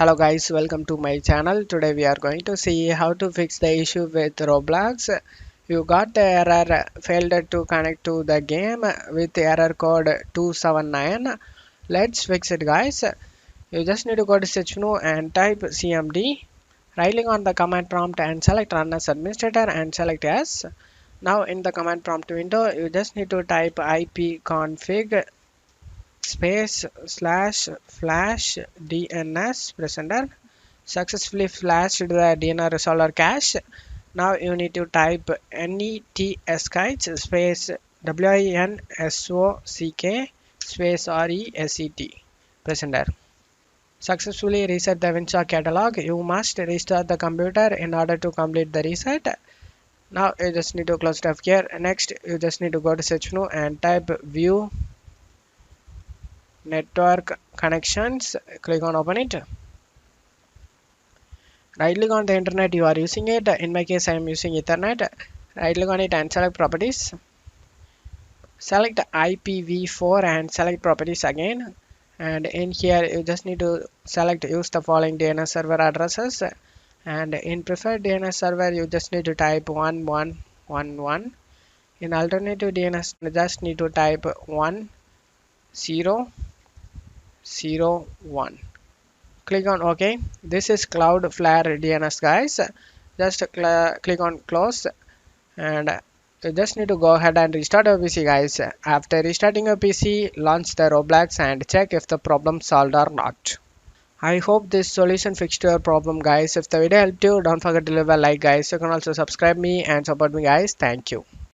Hello guys, welcome to my channel. Today we are going to see how to fix the issue with Roblox. You got the error failed to connect to the game with error code 279. Let's fix it guys. You just need to go to search menu and type cmd. Right click on the command prompt and select run as administrator and select yes. Now in the command prompt window you just need to type ipconfig space slash flash DNS press enter. Successfully flashed the DNS resolver cache. Now you need to type netsk space winsock space reset press enter. Successfully reset the winsock catalog. You must restart the computer in order to complete the reset. Now you just need to close it up here. Next you just need to go to search menu and type view network connections. Click on open it. Right click on the internet you are using it. In my case I am using Ethernet. Right click on it and select properties. Select IPv4 and select properties again. And in here you just need to select use the following DNS server addresses. And in preferred DNS server you just need to type 1111. In alternative DNS you just need to type 1001. Click on OK. This is Cloudflare DNS guys. Just click on close and you just need to go ahead and restart your PC guys. After restarting your PC, launch the Roblox and check if the problem solved or not. I hope this solution fixed your problem guys. If the video helped you, don't forget to leave a like guys. You can also subscribe me and support me guys. Thank you.